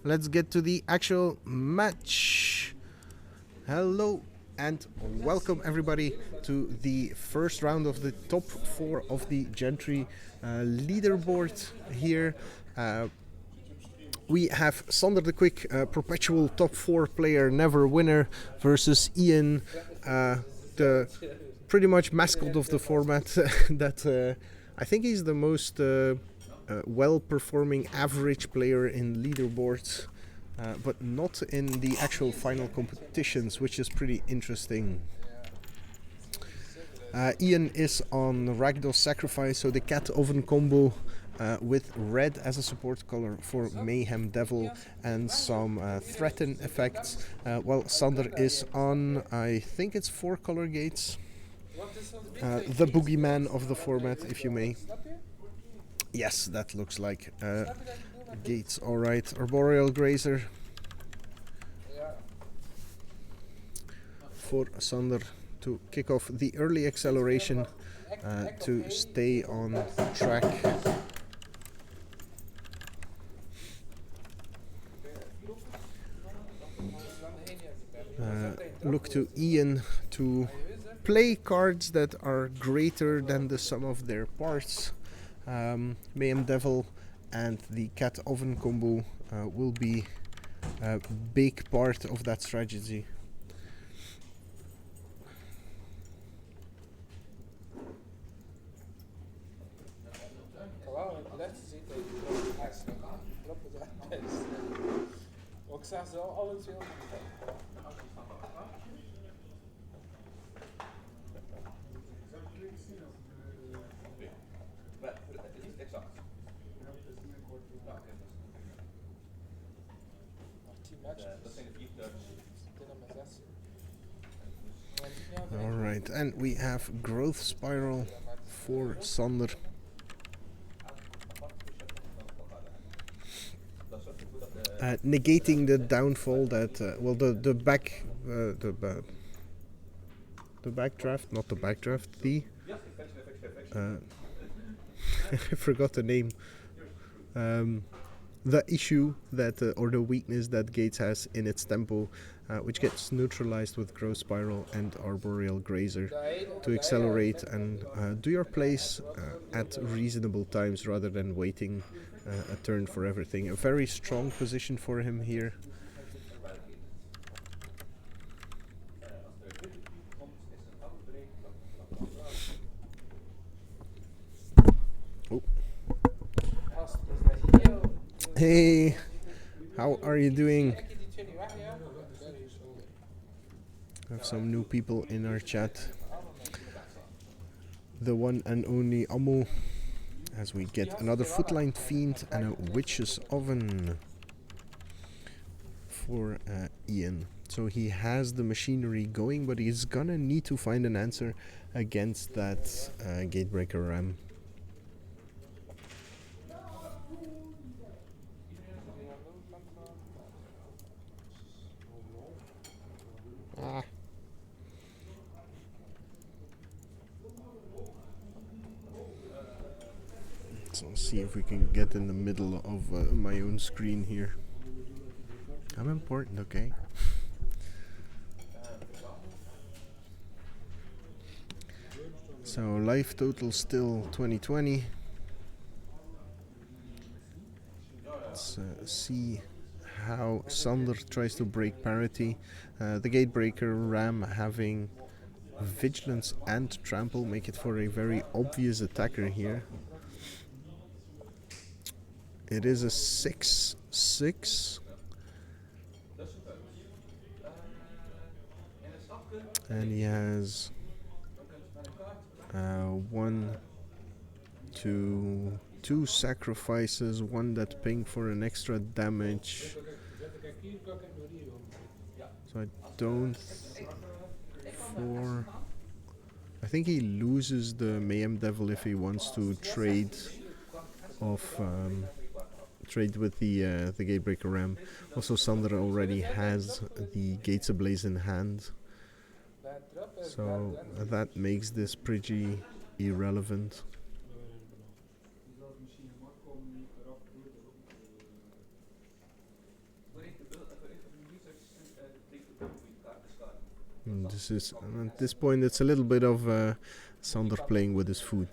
let's get to the actual match. Hello and welcome everybody to the first round of the top 4 of the Gentry leaderboard here. We have Sander the Quick, perpetual top 4 player, never winner, versus Ian, the pretty much mascot of the format. that I think he's the most well-performing average player in leaderboards, but not in the actual final competitions, which is pretty interesting. Ian is on Rakdos Sacrifice, so the cat oven combo with red as a support color for Mayhem Devil and some threaten effects, while Sander is on, I think it's 4 color gates, the boogeyman of the format, if you may. Yes, that looks like gates. Alright, Arboreal Grazer for Sander to kick off the early acceleration to stay on track. Look to Ian to play cards that are greater than the sum of their parts. Mayhem Devil and the cat oven combo will be a big part of that strategy. Alright, and we have Growth Spiral for Sander. Negating the downfall that, the backdraft, not the backdraft, I forgot the name. The issue that, or the weakness that Gates has in its tempo, which gets neutralized with Growth Spiral and Arboreal Grazer to accelerate and do your plays at reasonable times rather than waiting a turn for everything. A very strong position for him here. Oh. Hey, how are you doing? I have some new people in our chat. The one and only Amo, as we get another Footlined Fiend and a Witch's Oven for Ian. So he has the machinery going, but he's gonna need to find an answer against that Gatebreaker Ram. So let's see if we can get in the middle of my own screen here. I'm important, okay? So life total still 2020. Let's see how Sander tries to break parity. The Gatebreaker Ram having Vigilance and Trample make it for a very obvious attacker here. It is a 6/6. And he has 2 sacrifices, 1 that ping for an extra damage. So I don't... I think he loses the Mayhem Devil if he wants to trade off... trade with the Gatebreaker Ram. Also, Sander already has the Gates Ablaze in hand, so that makes this pretty irrelevant. And this is, at this point, it's a little bit of Sander playing with his food.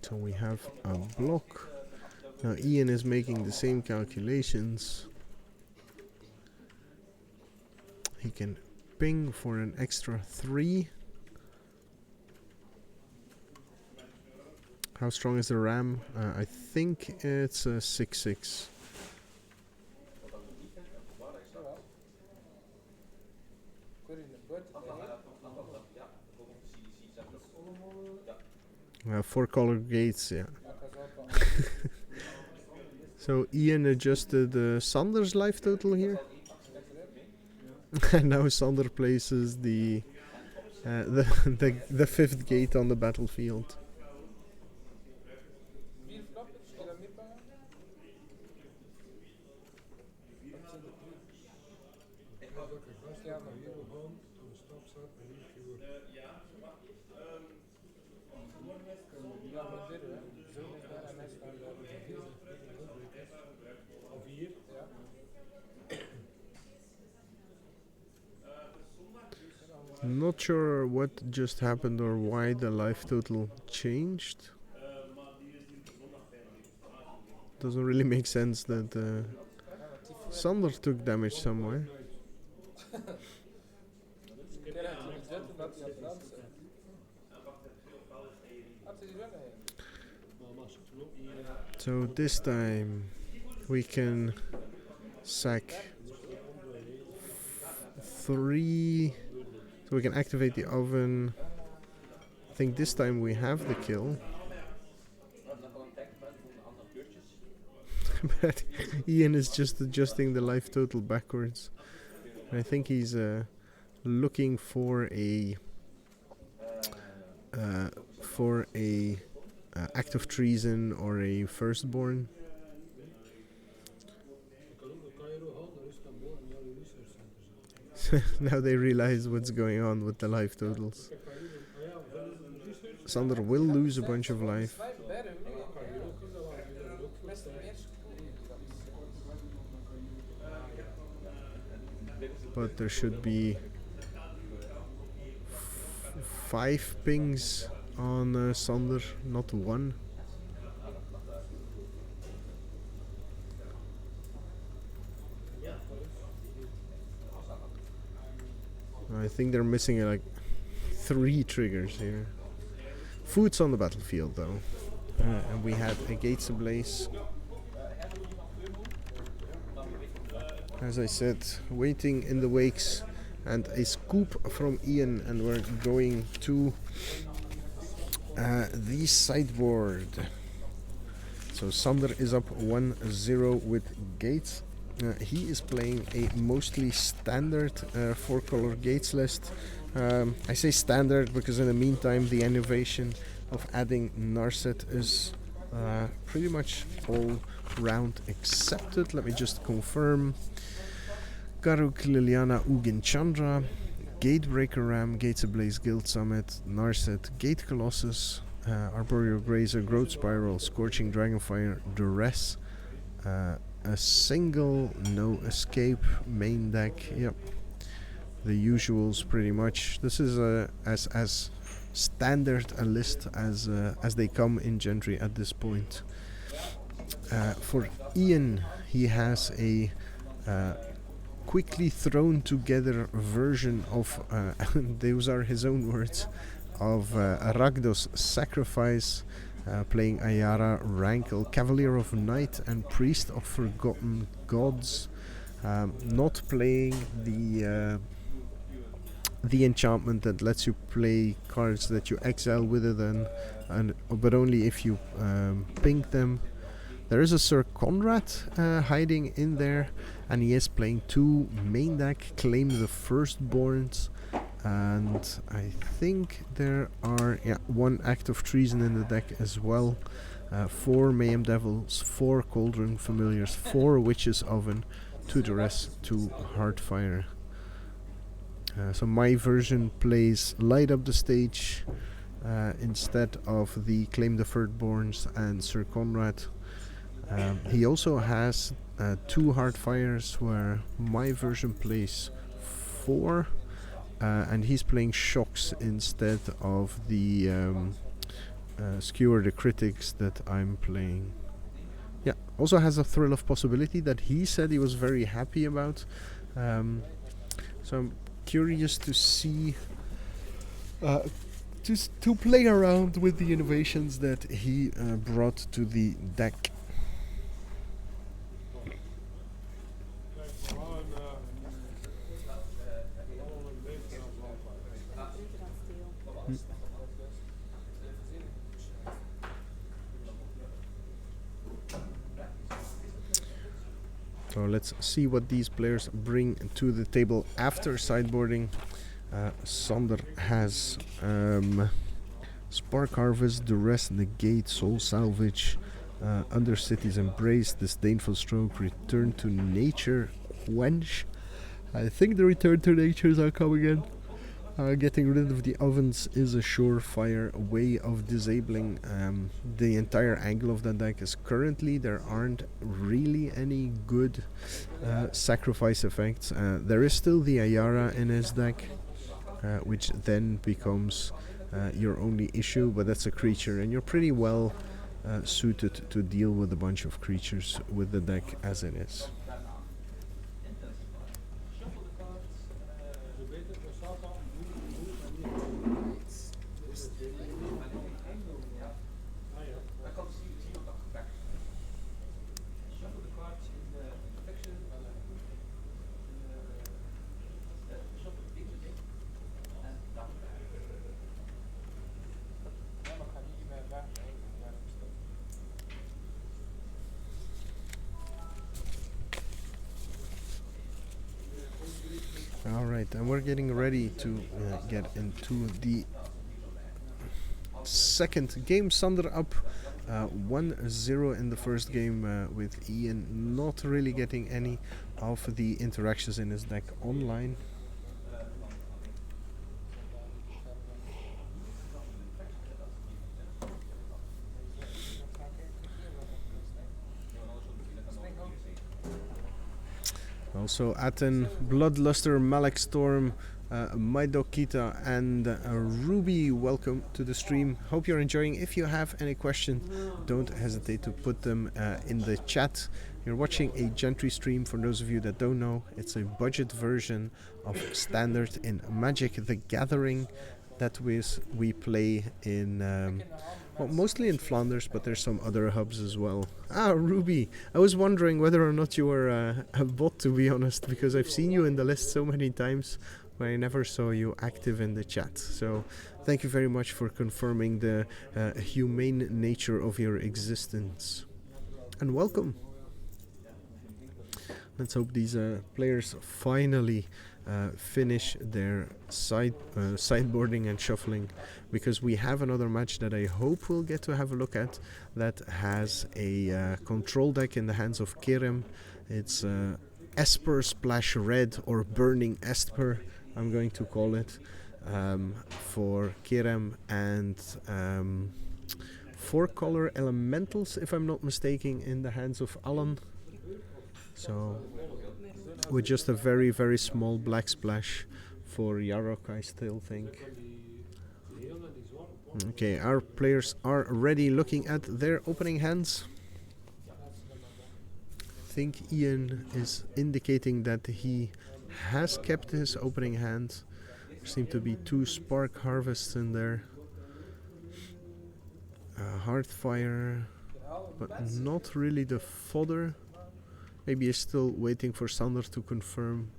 So we have a block. Now Ian is making the same calculations. He can ping for an extra 3. How strong is the RAM? I think it's a 6.6. Four color gates, yeah. So Ian adjusted Sander's life total here. And now Sander places the 5th gate on the battlefield. Not sure what just happened or why the life total changed. Doesn't really make sense that Sander took damage somewhere. So this time we can sack 3. So we can activate the oven. I think this time we have the kill. But Ian is just adjusting the life total backwards. And I think he's looking for a act of treason or a firstborn. Now they realize what's going on with the life totals. Sander will lose a bunch of life. But there should be 5 pings on Sander, not 1. I think they're missing like 3 triggers here. Food's on the battlefield though. And we had a gates ablaze. As I said, waiting in the wakes and a scoop from Ian, and we're going to the sideboard. So Sander is up 1-0 with gates. He is playing a mostly standard 4-color gates list. I say standard because in the meantime the innovation of adding Narset is pretty much all round accepted. Let me just confirm. Karuk, Liliana, Ugin, Chandra, Gatebreaker Ram, Gates Ablaze, Guild Summit, Narset, Gate Colossus, Arboreal Grazer, Growth Spiral, Scorching Dragonfire, Duress, a single no escape main deck. Yep, the usuals pretty much. This is as standard a list as they come in Gentry at this point. For Ian, he has a quickly thrown together version of those are his own words of Rakdos Sacrifice, playing Ayara, Rankle, Cavalier of Night and Priest of Forgotten Gods, not playing the enchantment that lets you play cards that you exile with it, but only if you ping them. There is a Sir Conrad hiding in there, and he is playing 2 main deck, Claim the Firstborns, and I think there are 1 Act of Treason in the deck as well, 4 Mayhem Devils, 4 Cauldron Familiars, 4 Witch's Oven, to the rest to Hardfire. So my version plays Light Up the Stage instead of the Claim the Thirdborns and Sir Conrad. He also has 2 Hardfires where my version plays 4 and he's playing Shocks instead of the Skewer the Critics that I'm playing. Yeah, also has a Thrill of Possibility that he said he was very happy about. So I'm curious to see, to play around with the innovations that he brought to the deck. So let's see what these players bring to the table after sideboarding. Sander has Spark Harvest, Duress, Negate, Soul Salvage, Undercity's Embrace, Disdainful Stroke, Return to Nature, Quench. I think the Return to Natures are coming in. Getting rid of the ovens is a surefire way of disabling the entire angle of the deck, as currently there aren't really any good sacrifice effects. There is still the Ayara in his deck, which then becomes your only issue, but that's a creature and you're pretty well suited to deal with a bunch of creatures with the deck as it is. Alright, and we're getting ready to get into the second game. Sander up 1-0 in the first game with Ian not really getting any of the interactions in his deck online. Also Aten, Bloodluster, Malek Storm, Maidokita and Ruby, welcome to the stream. Hope you're enjoying. If you have any questions, don't hesitate to put them in the chat. You're watching a Gentry stream. For those of you that don't know, it's a budget version of Standard in Magic the Gathering that we play in well, mostly in Flanders, but there's some other hubs as well. Ruby, I was wondering whether or not you were a bot, to be honest, because I've seen you in the list so many times, but I never saw you active in the chat. So thank you very much for confirming the humane nature of your existence. And welcome. Let's hope these players finally finish their sideboarding and shuffling, because we have another match that I hope we'll get to have a look at that has a control deck in the hands of Kerem. It's Esper Splash Red, or Burning Esper, I'm going to call it, for Kerem, and 4-color elementals, if I'm not mistaken, in the hands of Alan. So with just a very, very small black splash for Yarok, I still think. Okay, our players are ready, looking at their opening hands. I think Ian is indicating that he has kept his opening hand. There seem to be 2 Spark Harvests in there. Heartfire, but not really the fodder. Maybe he's still waiting for Sander to confirm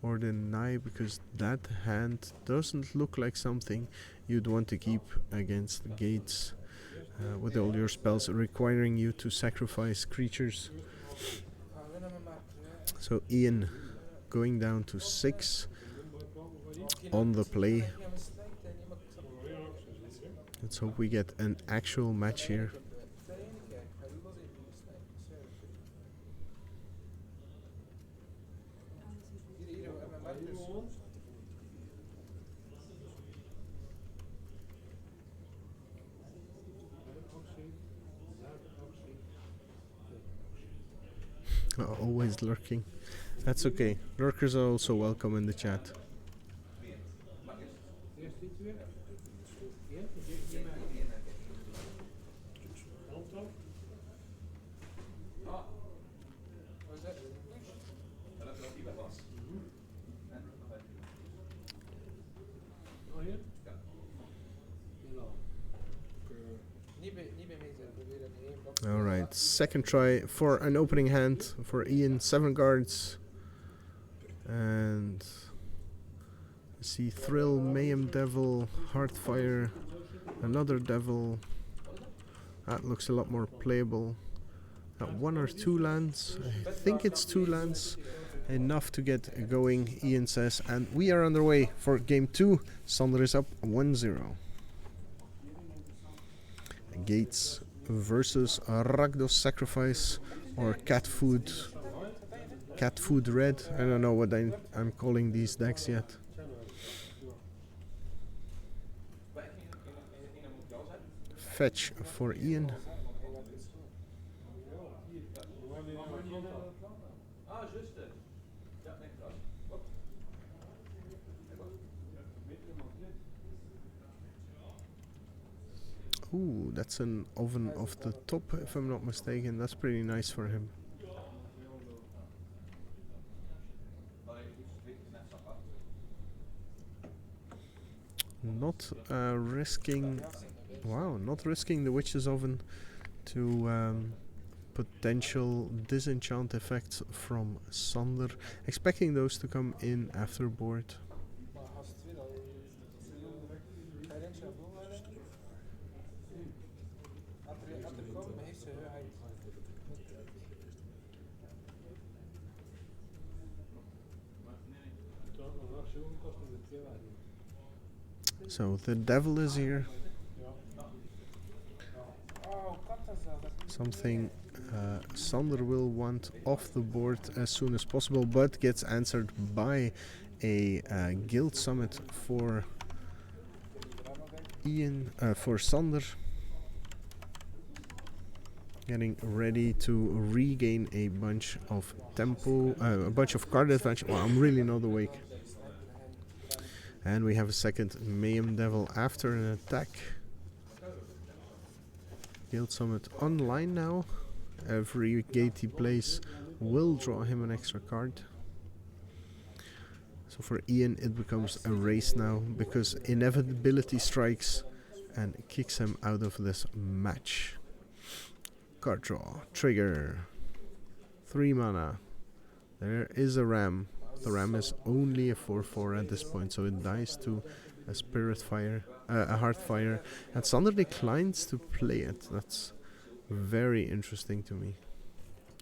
or deny, because that hand doesn't look like something you'd want to keep against gates with all your spells requiring you to sacrifice creatures. So Ian going down to 6 on the play. Let's hope we get an actual match here. Always lurking. That's okay. Lurkers are also welcome in the chat. Alright, second try for an opening hand for Ian, 7 guards. And see Thrill, Mayhem Devil, Heartfire, another Devil. That looks a lot more playable. 1 or 2 lands, I think it's 2 lands. Enough to get going, Ian says, and we are underway for game 2. Sander is up 1-0. Gates versus Rakdos Sacrifice or Cat Food Red. I don't know what I'm calling these decks yet. Fetch for Ian. Ooh, that's an oven off the top, if I'm not mistaken. That's pretty nice for him. Not risking the Witch's Oven to potential disenchant effects from Sander. Expecting those to come in after board. So the Devil is here. Something Sander will want off the board as soon as possible, but gets answered by a Guild Summit for Ian, for Sander. Getting ready to regain a bunch of tempo, a bunch of card advantage. Well, I'm really not awake. And we have a second Mayhem Devil after an attack. Guild Summit online now. Every gate he plays will draw him an extra card. So for Ian it becomes a race now, because inevitability strikes and kicks him out of this match. Card draw. Trigger. 3 mana. There is a ram. The ram is only a 4/4 at this point, so it dies to a Spirit Fire, a Heartfire, and Sander declines to play it. That's very interesting to me.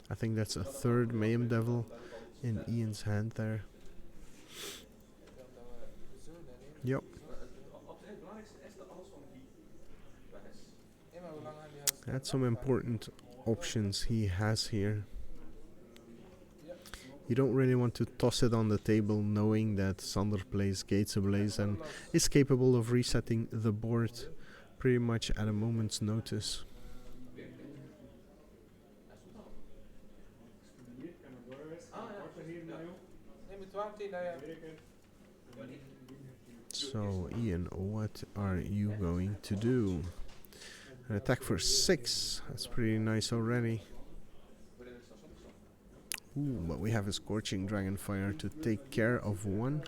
I think that's a third Mayhem Devil in Ian's hand there. Yep. That's some important options he has here. You don't really want to toss it on the table knowing that Sander plays Gates Ablaze and is capable of resetting the board pretty much at a moment's notice. So Ian, what are you going to do? An attack for 6, that's pretty nice already. Ooh, but we have a Scorching Dragonfire to take care of 1.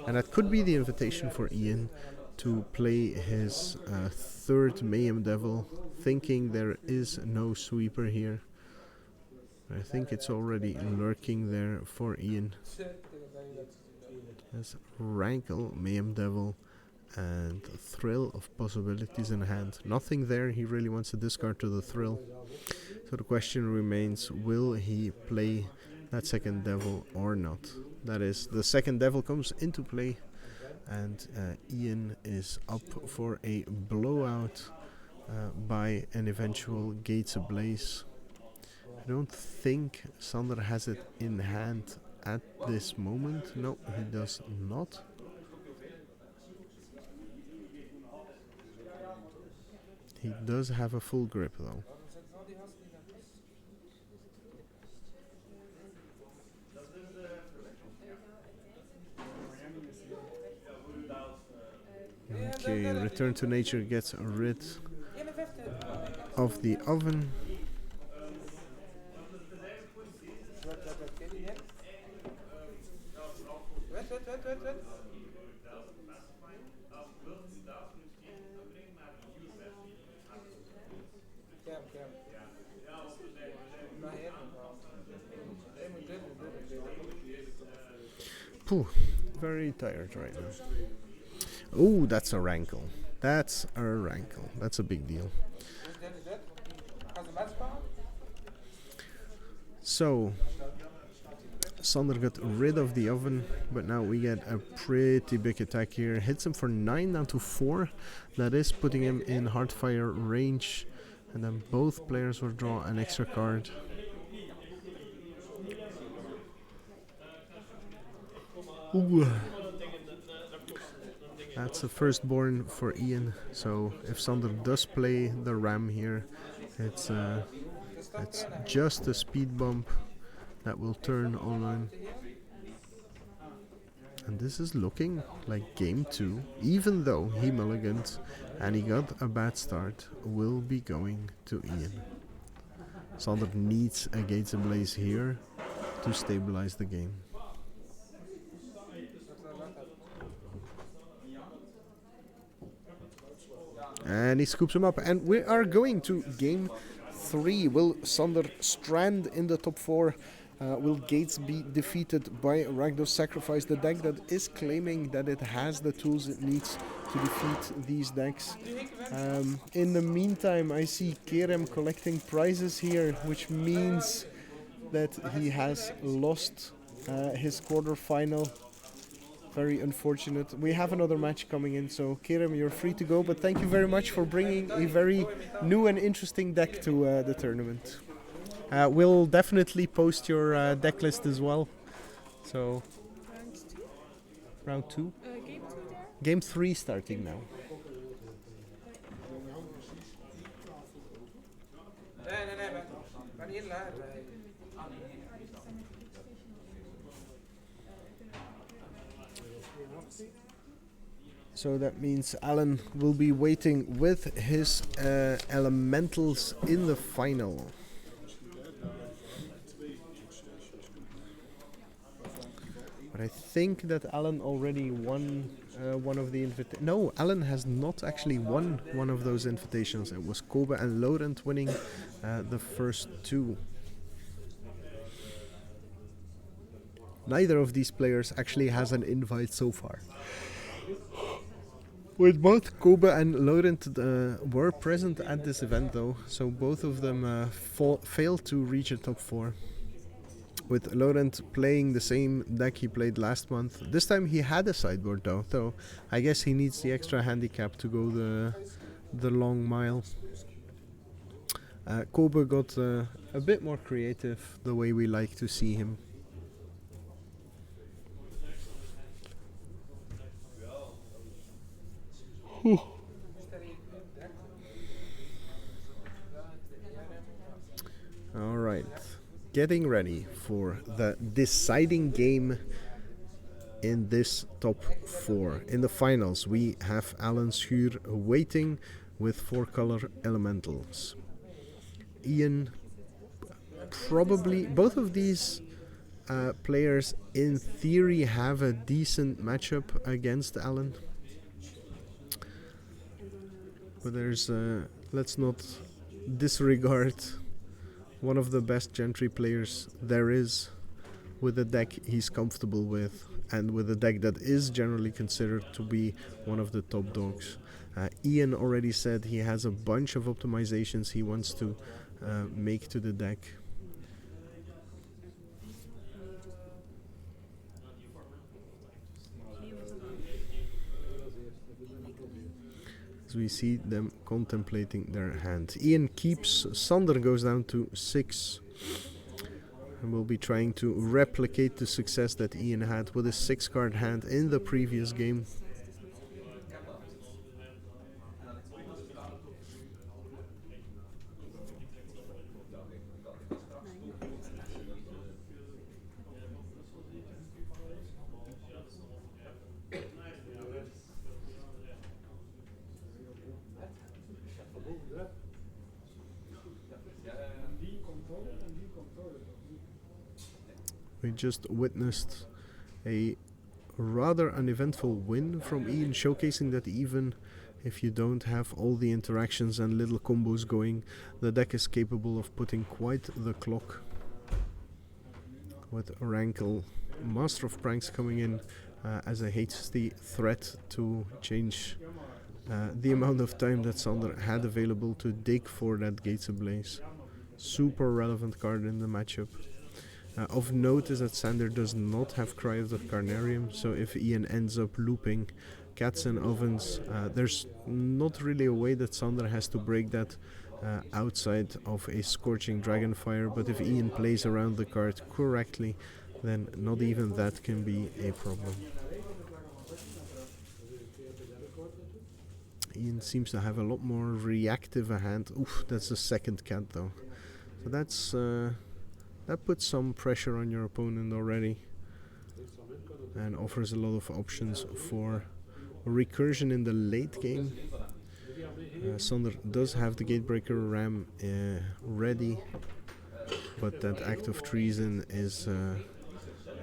And that could be the invitation for Ian to play his third Mayhem Devil, thinking there is no sweeper here. I think it's already lurking there for Ian. Has Rankle, Mayhem Devil, and Thrill of possibilities in hand. Nothing there, he really wants to discard to the Thrill. So the question remains, will he play that second Devil or not? That is, the second Devil comes into play, and Ian is up for a blowout by an eventual Gates Ablaze. I don't think Sander has it in hand at this moment. No, he does not. He does have a full grip though. Okay, Return to Nature gets rid of the oven. Pooh, very tired right now. Oh, that's a rankle. That's a rankle. That's a big deal. So, Sander got rid of the oven, but now we get a pretty big attack here. Hits him for 9 down to 4. That is putting him in hardfire range. And then both players will draw an extra card. Ooh. That's a firstborn for Ian. So if Sander does play the ram here, it's just a speed bump that will turn online. And this is looking like game 2, even though he mulliganed and he got a bad start, will be going to Ian. Sander needs a Gates Ablaze here to stabilize the game. And he scoops him up, and we are going to game 3. Will Sander strand in the top 4? Will Gates be defeated by Rakdos Sacrifice, the deck that is claiming that it has the tools it needs to defeat these decks? In the meantime, I see Kerem collecting prizes here, which means that he has lost his quarterfinal. Very unfortunate. We have another match coming in, so Kerem, you're free to go, but thank you very much for bringing a very new and interesting deck to the tournament. We'll definitely post your deck list as well. So round 2? Game 2 there? Game 3 starting now. So that means Alan will be waiting with his elementals in the final. But I think that Alan already won one of the invitations. No, Alan has not actually won one of those invitations. It was Kobe and Laurent winning the first 2. Neither of these players actually has an invite so far. With both Kobe and Laurent were present at this event though, so both of them failed to reach a top 4. With Laurent playing the same deck he played last month. This time he had a sideboard though, so I guess he needs the extra handicap to go the long mile. Kobe got a bit more creative, the way we like to see him. All right, getting ready for the deciding game in this top 4. In the finals, we have Alan Schuur waiting with 4 color elementals. Ian, probably both of these players in theory have a decent matchup against Alan. But there's let's not disregard one of the best Gentry players there is, with a deck he's comfortable with and with a deck that is generally considered to be one of the top dogs. Ian already said he has a bunch of optimizations he wants to make to the deck. We see them contemplating their hand. Ian keeps, Sander goes down to 6, and will be trying to replicate the success that Ian had with his 6-card hand in the previous game. We just witnessed a rather uneventful win from Ian, showcasing that even if you don't have all the interactions and little combos going, the deck is capable of putting quite the clock. With Rankle, Master of Pranks coming in as a hasty threat to change the amount of time that Sander had available to dig for that Gates Ablaze. Super relevant card in the matchup. Of note is that Sander does not have Cry of the Carnarium, so if Ian ends up looping Cats and Ovens, there's not really a way that Sander has to break that outside of a Scorching Dragonfire, but if Ian plays around the card correctly, then not even that can be a problem. Ian seems to have a lot more reactive a hand. Oof, that's the second cat though. So that's that puts some pressure on your opponent already and offers a lot of options for recursion in the late game. Sander does have the Gatebreaker Ram ready, but that Act of Treason is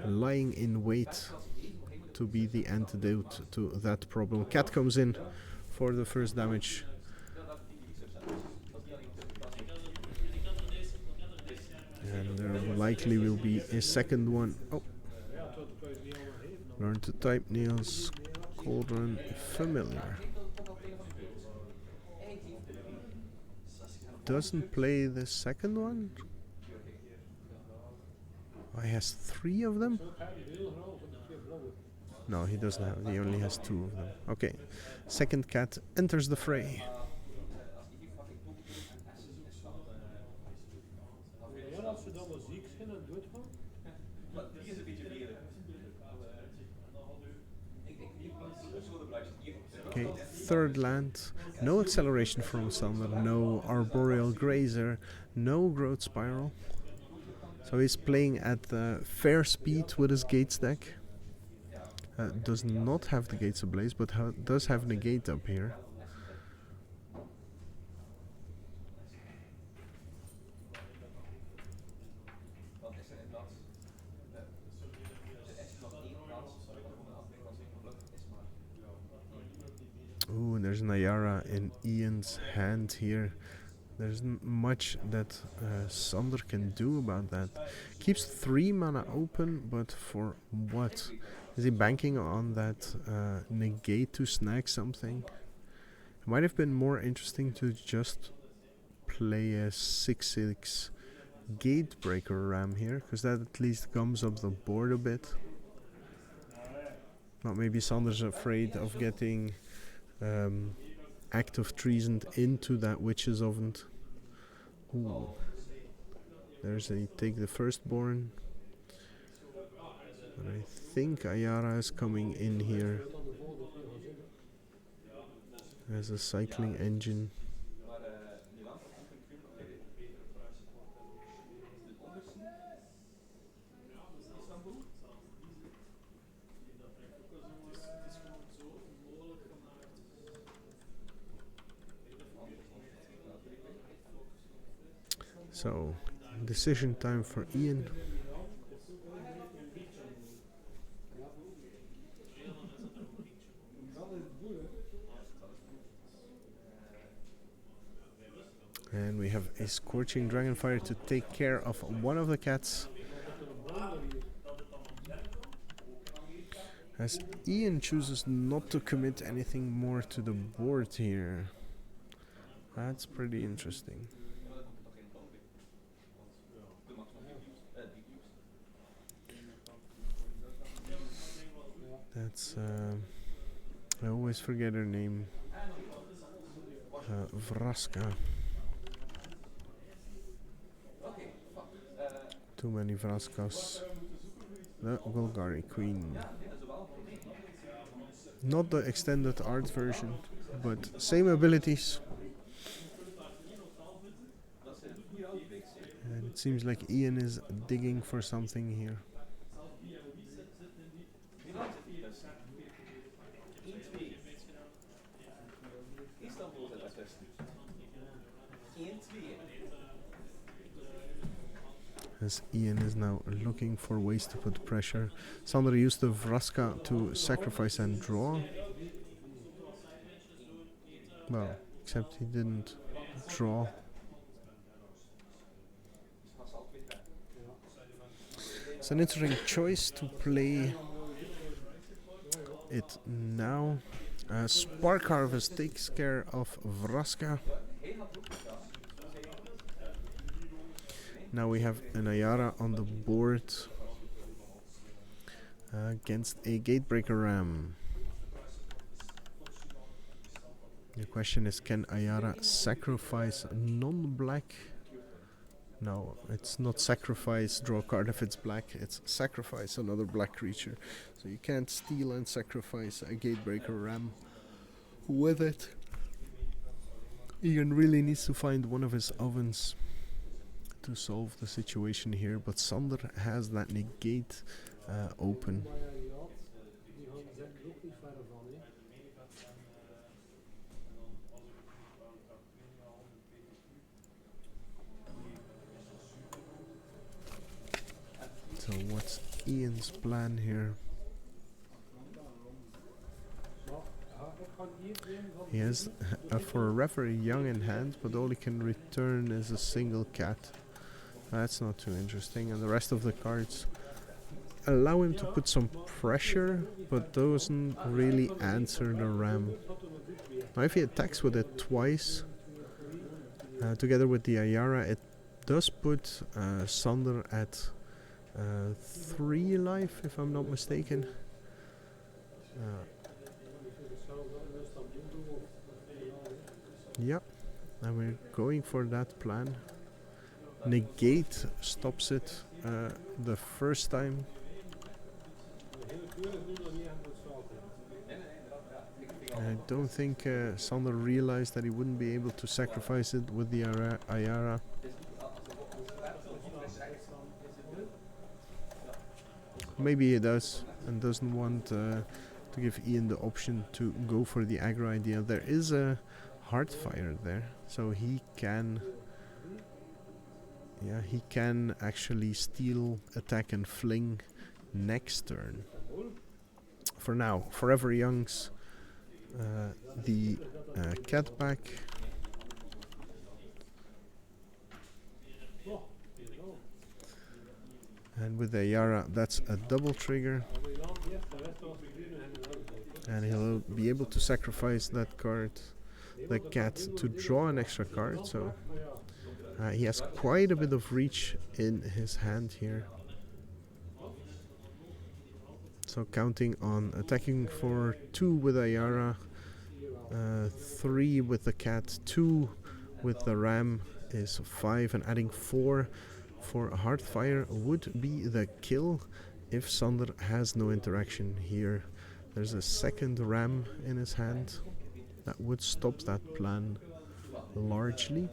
lying in wait to be the antidote to that problem. Cat comes in for the first damage. And there likely will be a second one. Oh. Learn to type nails. Cauldron familiar. Doesn't play the second one? Oh, he has 3 of them? No, he doesn't have. He only has 2 of them. Okay. Second cat enters the fray. Okay, third land. No acceleration from Sander, no Arboreal Grazer, no Growth Spiral. So he's playing at fair speed with his Gates deck. Does not have the Gates Ablaze, but does have Negate up here. Ooh, and there's Nayara in Ian's hand here. There's much that Sander can do about that. Keeps 3 mana open, but for what? Is he banking on that negate to snag something? It might have been more interesting to just play a 6/6 Gatebreaker Ram here, because that at least gums up the board a bit. Not maybe Sander's afraid of getting Act of Treason into that Witch's Oven. Ooh. There's a take the firstborn. But I think Ayara is coming in here as a cycling engine. So, decision time for Ian. And we have a Scorching Dragonfire to take care of one of the cats. As Ian chooses not to commit anything more to the board here. That's pretty interesting. That's I always forget her name. Vraska. Too many Vraskas. The Golgari Queen. Not the extended art version, but same abilities. And it seems like Ian is digging for something here. as Ian is now looking for ways to put pressure. Sander used the Vraska to sacrifice and draw. Well, except he didn't draw. It's an interesting choice to play it now. Spark Harvest takes care of Vraska. Now we have an Ayara on the board against a Gatebreaker Ram. The question is, can Ayara sacrifice non-black? No, it's not sacrifice, draw a card if it's black, it's sacrifice another black creature. So you can't steal and sacrifice a Gatebreaker Ram with it. Ian really needs to find one of his ovens to solve the situation here, but Sander has that negate open. So what's Ian's plan here? He has for a referee young in hand, but all he can return is a single cat. That's not too interesting, and the rest of the cards allow him to put some pressure, but doesn't really answer the ram. Now if he attacks with it twice, together with the Ayara, it does put Sander at 3 life, if I'm not mistaken. Yep, and we're going for that plan. Negate stops it the first time. I don't think Sander realized that he wouldn't be able to sacrifice it with the Ayara. Maybe he does and doesn't want to give Ian the option to go for the aggro idea. There is a Heartfire there, so he can actually steal, attack and fling next turn. For now, Forever Young's the cat back. And with the Ayara, that's a double trigger. And he'll be able to sacrifice that card, the cat, to draw an extra card. So he has quite a bit of reach in his hand here. So counting on attacking for 2 with Ayara, 3 with the cat, 2 with the ram is 5, and adding 4 for a Heartfire would be the kill if Sander has no interaction here. There's a second ram in his hand that would stop that plan largely,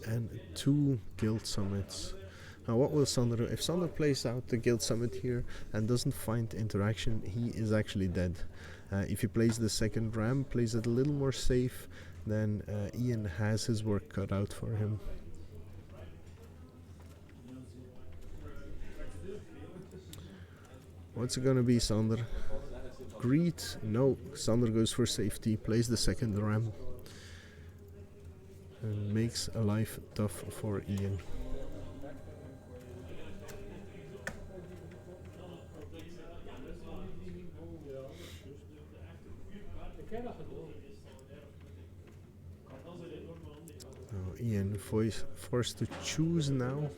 and 2 guild summits. Now what will Sander do? If Sander plays out the guild summit here and doesn't find interaction, he is actually dead. If he plays the second ram, plays it a little more safe, then Ian has his work cut out for him. What's it gonna be, Sander? Greed? No. Sander goes for safety, plays the second ram, and makes a life tough for Ian. Ian forced to choose now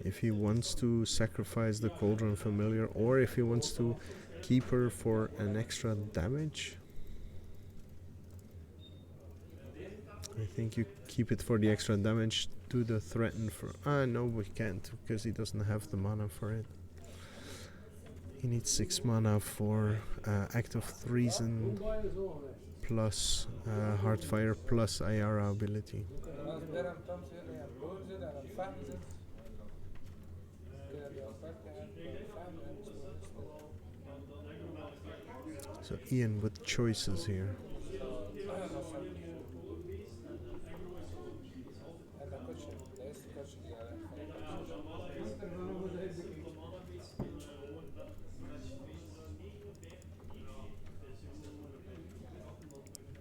if he wants to sacrifice the Cauldron Familiar or if he wants to keep her for an extra damage. I think you keep it for the extra damage to the threaten for... no, we can't, because he doesn't have the mana for it. He needs 6 mana for Act of Treason plus Heartfire plus Ayara ability. So Ian with choices here.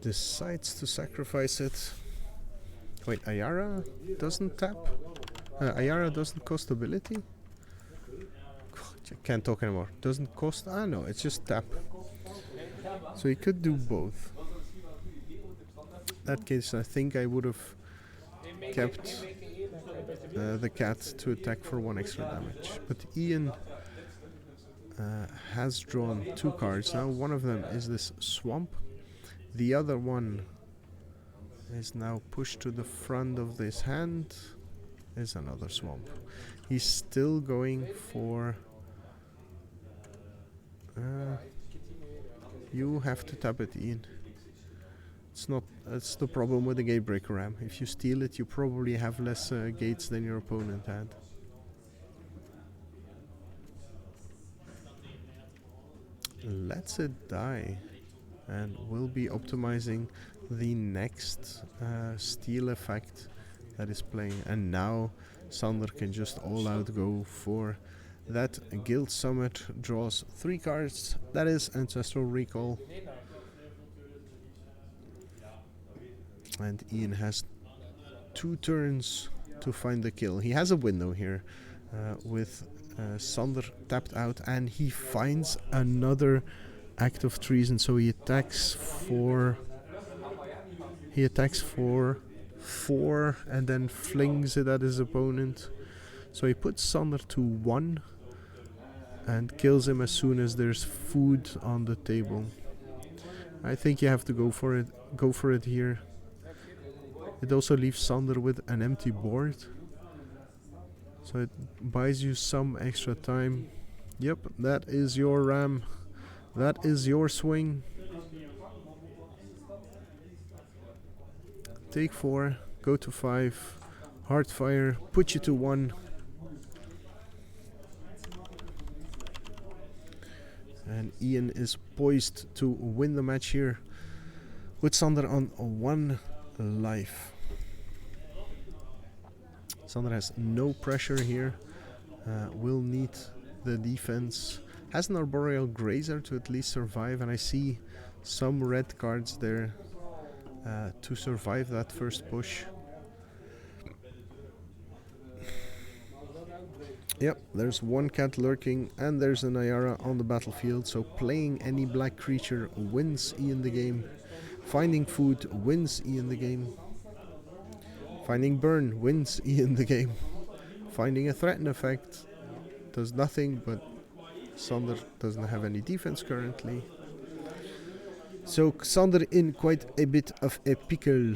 decides to sacrifice it. Wait, Ayara doesn't tap? Ayara doesn't cost ability? I can't talk anymore. Doesn't cost? Ah, no, it's just tap. So he could do both. In that case, I think I would have kept the cat to attack for 1 extra damage. But Ian has drawn 2 cards now. One of them is this swamp. The other one is now pushed to the front of this hand. Is another swamp. He's still going for... you have to tap it, Ian. It's the problem with the Gatebreaker Ram. If you steal it, you probably have less gates than your opponent had. Lets it die, and we'll be optimizing the next steal effect that is playing. And now Sander can just all out go for that Guild Summit. Draws 3 cards. That is Ancestral Recall. And Ian has 2 turns to find the kill. He has a window here with Sander tapped out, and he finds another act of treason. So he attacks for 4 and then flings it at his opponent. So he puts Sander to 1 and kills him as soon as there's food on the table. I think you have to go for it. Go for it here. It also leaves Sander with an empty board, so it buys you some extra time. Yep, that is your ram. That is your swing. Take 4, go to 5, Heartfire, put you to 1. And Ian is poised to win the match here with Sander on 1 life. Sander has no pressure here. Will need the defense. Has an Arboreal Grazer to at least survive, and I see some red cards there to survive that first push. Yep, there's 1 cat lurking, and there's an Ayara on the battlefield. So playing any black creature wins Ian the game. Finding food wins Ian the game. Finding burn wins Ian the game. Finding a threaten effect does nothing, but Sander doesn't have any defense currently. So Sander in quite a bit of a pickle.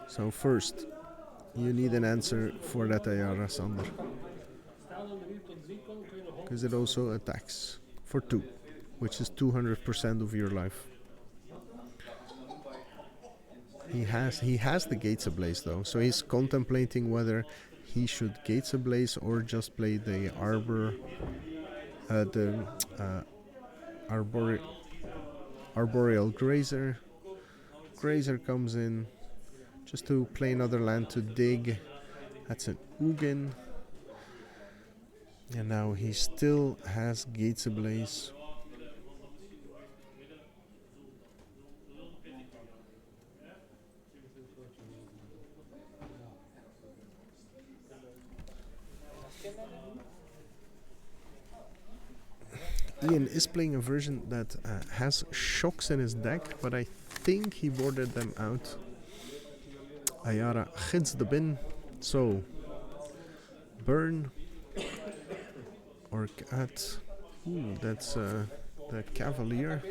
So first, you need an answer for that Ayara, Sander. Because it also attacks for 2, which is 200% of your life. He has the Gates Ablaze though, so he's contemplating whether he should Gates Ablaze or just play the Arboreal Grazer. Grazer comes in just to play another land to dig. That's an Ugin. And now he still has Gates Ablaze. Ian is playing a version that has shocks in his deck, but I think he boarded them out. Ayara hits the bin, so burn or cat. Ooh, that's the Cavalier.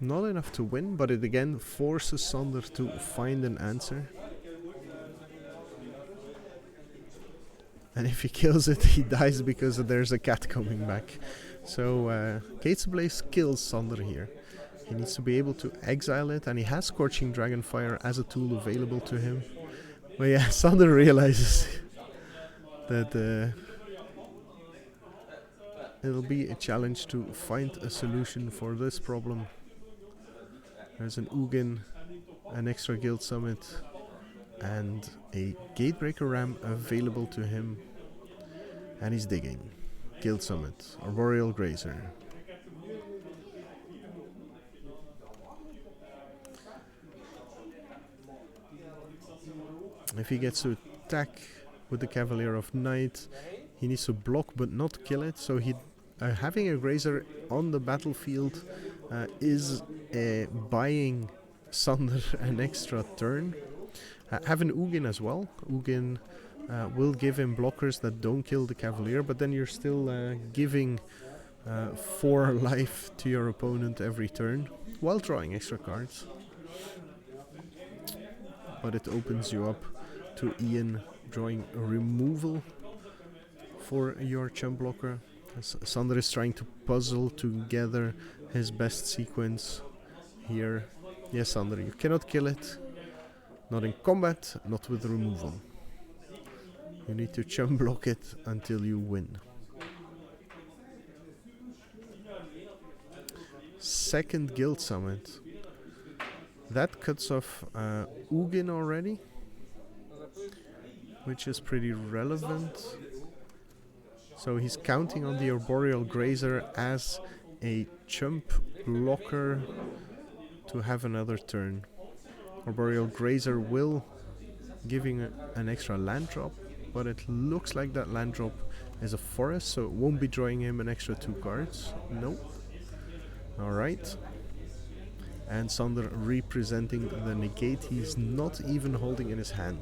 Not enough to win, but it again forces Sander to find an answer. And if he kills it, he dies because there's a cat coming back. So Gates Ablaze kills Sander here. He needs to be able to exile it, and he has Scorching Dragonfire as a tool available to him. But yeah, Sander realizes that it'll be a challenge to find a solution for this problem. There's an Ugin. an extra Guild Summit, and a Gatebreaker Ram available to him. And he's digging. Guild Summit, Arboreal Grazer. If he gets to attack with the Cavalier of Night, he needs to block but not kill it. So he, having a Grazer on the battlefield is buying Sander an extra turn. Having Ugin as well. Ugin will give him blockers that don't kill the Cavalier, but then you're still giving 4 life to your opponent every turn while drawing extra cards. But it opens you up to Ian drawing a removal for your chump blocker. Sander is trying to puzzle together his best sequence here. Yes, Sander, you cannot kill it. Not in combat, not with removal. You need to chump block it until you win. Second Guild Summit. That cuts off Ugin already, which is pretty relevant. So he's counting on the Arboreal Grazer as a chump blocker to have another turn. Arboreal Grazer will giving an extra land drop, but it looks like that land drop is a forest, so it won't be drawing him an extra 2 cards. Nope. Alright. And Sander representing the negate he's not even holding in his hand.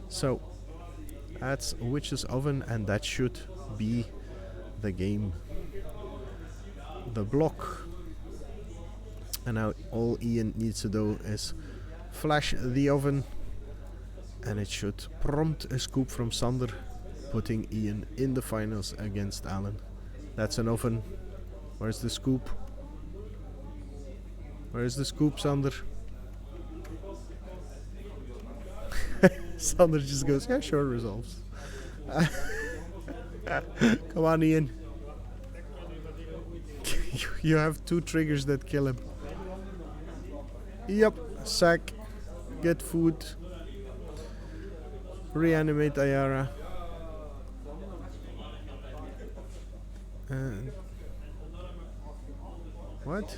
So that's Witch's Oven, and that should be the game. The block. And now all Ian needs to do is flash the oven, and it should prompt a scoop from Sander, putting Ian in the finals against Alan. That's an oven. Where's the scoop? Where's the scoop, Sander? Sander just goes, yeah, sure, resolves. Come on, Ian. You have 2 triggers that kill him. Yep, sack, get food, reanimate Ayara. And what?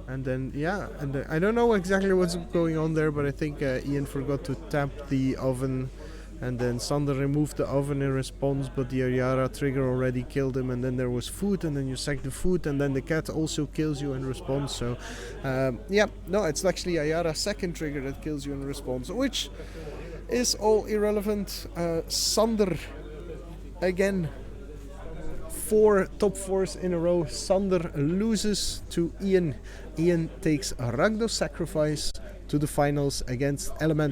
And then, yeah, and I don't know exactly what's going on there, but I think Ian forgot to tap the oven, and then Sander removed the oven in response, but the Ayara trigger already killed him, and then there was food, and then you sack the food, and then the cat also kills you in response. So, yeah, no, it's actually Ayara's second trigger that kills you in response, which is all irrelevant. Sander, again, 4 top 4s in a row. Sander loses to Ian. Ian takes a Rakdos sacrifice to the finals against Element.